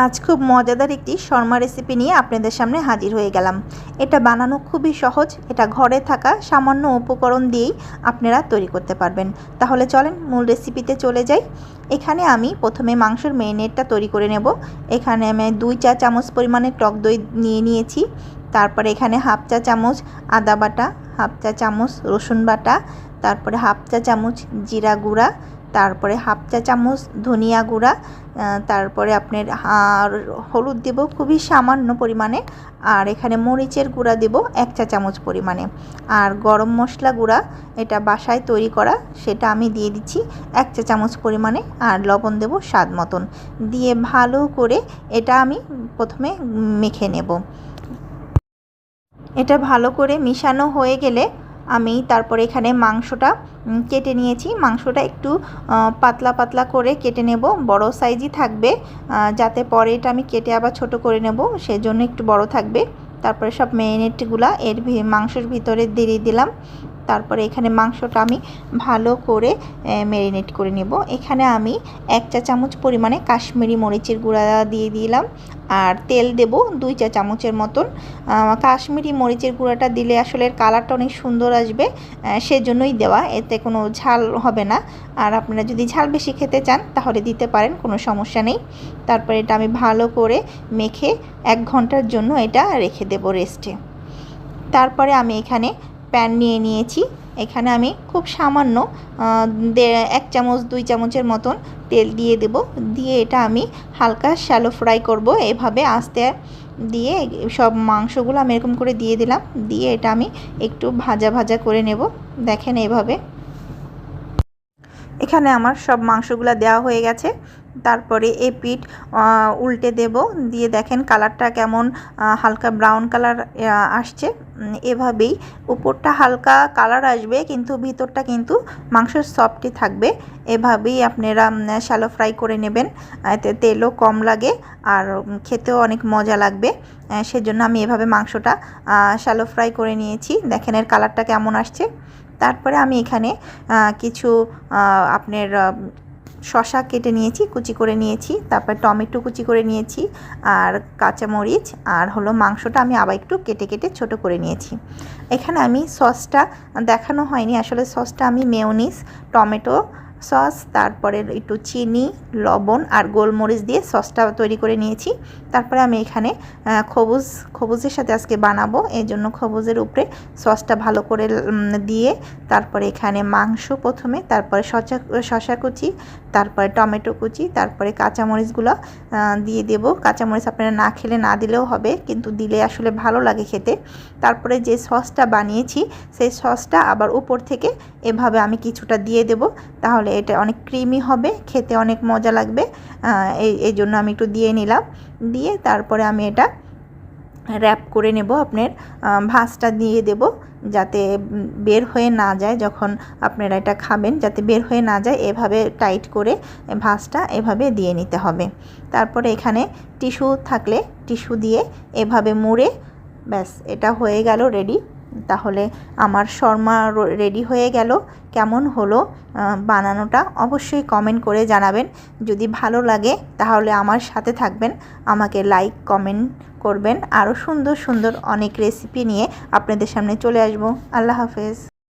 আজ খুব মজাদার একটি শর্মা রেসিপি নিয়ে আপনাদের সামনে হাজির হয়ে গেলাম। এটা বানানো খুবই সহজ। এটা ঘরে থাকা সামান্য উপকরণ দিয়েই আপনারা তৈরি করতে পারবেন। তাহলে চলেন মূল রেসিপিতে চলে যাই। এখানে আমি প্রথমে মাংসের ম্যারিনেটটা তৈরি করে নেব। এখানে আমি 2 চা চামচ পরিমাণে টক দই নিয়ে নিয়েছি। তারপরে এখানে হাফ চা চামচ আদা বাটা, হাফ চা চামচ রসুন বাটা, তারপরে হাফ চা চামচ জিরা গুঁড়া, তারপরে হাফ চা চামচ ধনিয়া গুঁড়া, তারপরে আপনার হলুদ দেব খুবই সামান্য পরিমাণে, আর এখানে মরিচের গুঁড়া দেব 1 চা চামচ পরিমাণে, আর গরম মশলা গুঁড়া এটা বাসায় তৈরি করা সেটা আমি দিয়ে দিচ্ছি 1 চা চামচ পরিমাণে, আর লবণ দেব স্বাদ মতন দিয়ে ভালো করে এটা আমি প্রথমে মেখে নেব। এটা ভালো করে মিশানো হয়ে গেলে আমি তারপরে এখানে মাংসটা কেটে নিয়েছি। মাংসটা একটু পাতলা পাতলা করে কেটে নেব, বড় সাইজই থাকবে, যাতে পরে এটা আমি কেটে আবার ছোট করে নেব, সেজন্য একটু বড় থাকবে। তারপরে সব ম্যারিনেটগুলো এর মাংসের ভিতরে দিয়ে দিলাম। তারপরে এখানে মাংসটা আমি ভালো করে ম্যারিনেট করে নেব। এখানে আমি 1 চা চামচ পরিমাণে কাশ্মীরি মরিচের গুঁড়া দিয়ে দিলাম, আর তেল দেব 2 চা চামচের মতন। কাশ্মীরি মরিচের গুঁড়াটা দিলে আসলে এর কালারটা অনেক সুন্দর আসবে, সেজন্যই দেওয়া, এতে কোনো ঝাল হবে না। আর আপনারা যদি ঝাল বেশি খেতে চান তাহলে দিতে পারেন, কোনো সমস্যা নেই। তারপরে এটা আমি ভালো করে মেখে 1 ঘন্টার জন্য এটা রেখে দেব রেস্টে। তারপরে আমি এখানে প্যান নিয়ে নিয়েছি। এখানে আমি খুব সামান্য 1 চামচ 2 চামচের মতন তেল দিয়ে দেব, দিয়ে এটা আমি হালকা শ্যালো ফ্রাই করব। এভাবে আস্তে দিয়ে সব মাংসগুলো আমি এরকম করে দিয়ে দিলাম, দিয়ে এটা আমি একটু ভাজা ভাজা করে নেব। দেখেন এভাবে এখানে আমার সব মাংসগুলো দেওয়া হয়ে গেছে। তারপরে এই পিঠ উল্টে দেব, দিয়ে দেখেন কালারটা কেমন হালকা ব্রাউন কালার আসছে। এভাবেই উপরটা হালকা কালার আসবে কিন্তু ভিতরটা কিন্তু মাংসের সফটই থাকবে। এভাবেই আপনারা শ্যালো ফ্রাই করে নেবেন, এতে তেলও কম লাগে আর খেতেও অনেক মজা লাগবে। সেজন্য আমি এভাবে মাংসটা শ্যালো ফ্রাই করে নিয়েছি। দেখেন এর কালারটা কেমন আসছে। তারপরে আমি এখানে কিছু আপনার শসা কেটে নিয়েছি, কুচি করে নিয়েছি, তারপর টমেটো কুচি করে নিয়েছি, আর কাঁচামরিচ, আর হলো মাংসটা আমি আবার একটু কেটে কেটে ছোট করে নিয়েছি। এখানে আমি সসটা দেখানো হয়নি, আসলে সসটা আমি মেয়োনিজ, টমেটো সস, তারপরে একটু চিনি, লবণ আর গোলমরিচ দিয়ে সসটা তৈরি করে নিয়েছি। তারপরে আমি এখানে খবুজের সাথে আজকে বানাবো, এই জন্য খবুজের উপরে সসটা ভালো করে দিয়ে তারপরে এখানে মাংস প্রথমে, তারপরে শসা কুচি, তারপরে টমেটো কুচি, তারপরে কাঁচামরিচগুলো দিয়ে দেব। কাঁচামরিচ আপনারা না খেলে না দিলেও হবে, কিন্তু দিলে আসলে ভালো লাগে খেতে। তারপরে যে সসটা বানিয়েছি সেই সসটা আবার উপর থেকে এভাবে আমি কিছুটা দিয়ে দেব, তাহলে এটা অনেক ক্রিমি হবে, খেতে অনেক মজা লাগবে। এই জন্য আমি একটু দিয়ে নিলাম, দিয়ে তারপরে আমি এটা র্যাপ করে নেব। আপনার ভাঁজটা দিয়ে দেব যাতে বের হয়ে না যায়, যখন আপনারা এটা খাবেন যাতে বের হয়ে না যায়, এভাবে টাইট করে ভাঁজটা এভাবে দিয়ে নিতে হবে। তারপরে এখানে টিস্যু থাকলে টিস্যু দিয়ে এভাবে মুড়ে ব্যাস এটা হয়ে গেল রেডি। তাহলে আমার শর্মা রেডি হয়ে গেল। কেমন হলো বানানোটা অবশ্যই কমেন্ট করে জানাবেন। যদি ভালো লাগে তাহলে আমার সাথে থাকবেন, আমাকে লাইক কমেন্ট করবেন। আরও সুন্দর সুন্দর অনেক রেসিপি নিয়ে আপনাদের সামনে চলে আসব। আল্লাহ হাফেজ।